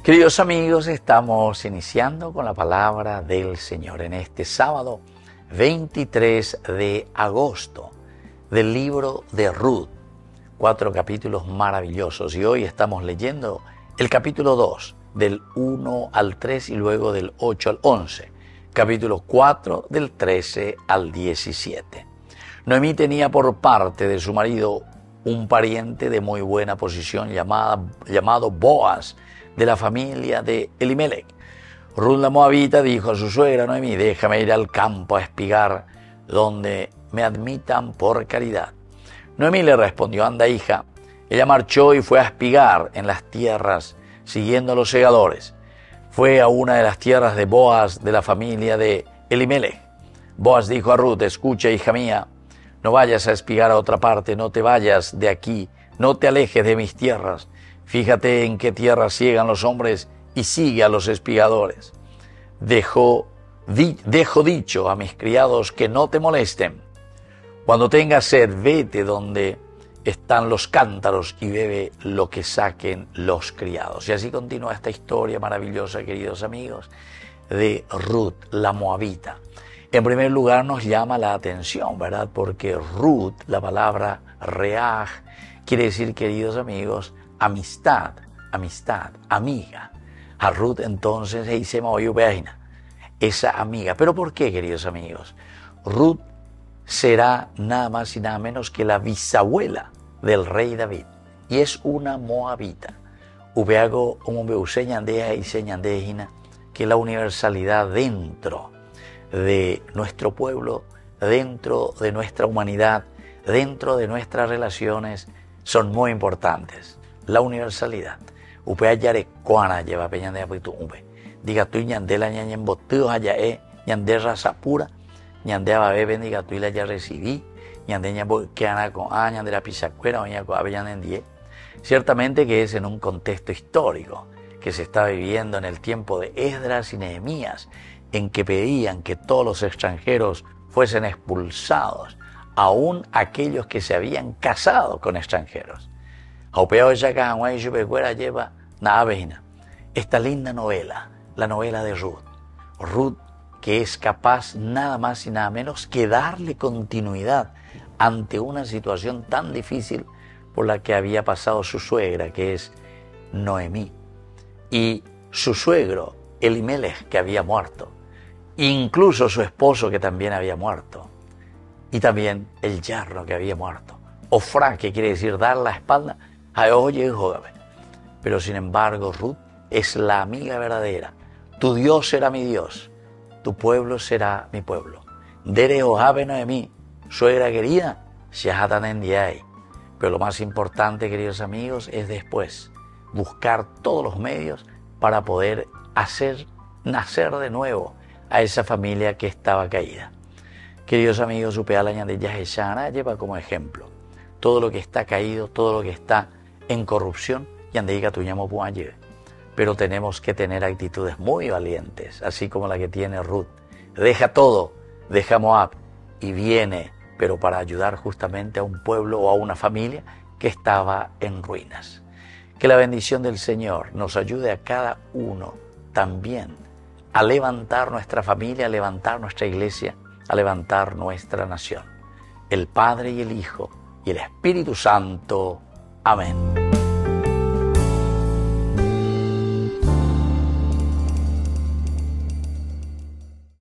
Queridos amigos, estamos iniciando con la palabra del Señor en este sábado 23 de agosto del libro de Ruth. 4 capítulos maravillosos y hoy estamos leyendo el capítulo 2 del 1 al 3 y luego del 8 al 11, capítulo 4 del 13 al 17. Noemí tenía por parte de su marido un pariente de muy buena posición llamado Boaz, de la familia de Elimelech. Ruth la moabita dijo a su suegra Noemí: déjame ir al campo a espigar donde me admitan por caridad. Noemí le respondió: anda, hija. Ella marchó y fue a espigar en las tierras siguiendo a los segadores. Fue a una de las tierras de Boaz de la familia de Elimelech. Boaz dijo a Ruth: escucha, hija mía, no vayas a espigar a otra parte, no te vayas de aquí, no te alejes de mis tierras. Fíjate en qué tierra ciegan los hombres y sigue a los espigadores. Dejo dicho a mis criados que no te molesten. Cuando tengas sed, vete donde están los cántaros y bebe lo que saquen los criados. Y así continúa esta historia maravillosa, queridos amigos, de Ruth, la moabita. En primer lugar nos llama la atención, ¿verdad? Porque Ruth, la palabra reaj, quiere decir, queridos amigos, amistad, amiga. A Ruth entonces dice esa amiga. ¿Pero por qué, queridos amigos? Ruth será nada más y nada menos que la bisabuela del rey David y es una moabita. Ubeago y que la universalidad dentro de nuestro pueblo, dentro de nuestra humanidad, dentro de nuestras relaciones son muy importantes. La universalidad. Upea yare kuana lleva peña de apitu upe. Diga tú ñandela ñañen boteo haya ñande raza pura, ñande ababe bendiga tú la ya recibí, ñande ña boqueana con ñande la pisacuera o ña con avellan en die. Ciertamente que es en un contexto histórico que se está viviendo en el tiempo de Esdras y Nehemías, en que pedían que todos los extranjeros fuesen expulsados, aún aquellos que se habían casado con extranjeros. Esta linda novela, la novela de Ruth. Ruth, que es capaz nada más y nada menos que darle continuidad ante una situación tan difícil por la que había pasado su suegra, que es Noemí, y su suegro Elimelech, que había muerto, incluso su esposo, que también había muerto, y también el yerno, que había muerto. Ofrá, que quiere decir dar la espalda. Pero sin embargo, Ruth es la amiga verdadera. Tu Dios será mi Dios, tu pueblo será mi pueblo. Dere ojabe Noemí, suegra querida, shahatan en diay. Pero lo más importante, queridos amigos, es después buscar todos los medios para poder hacer nacer de nuevo a esa familia que estaba caída. Queridos amigos, Upealaña de Yaheshana lleva como ejemplo todo lo que está caído, todo lo que está en corrupción, pero tenemos que tener actitudes muy valientes, así como la que tiene Ruth. Deja todo, deja Moab y viene, pero para ayudar justamente a un pueblo o a una familia que estaba en ruinas. Que la bendición del Señor nos ayude a cada uno también a levantar nuestra familia, a levantar nuestra iglesia, a levantar nuestra nación. El Padre y el Hijo y el Espíritu Santo. Amén.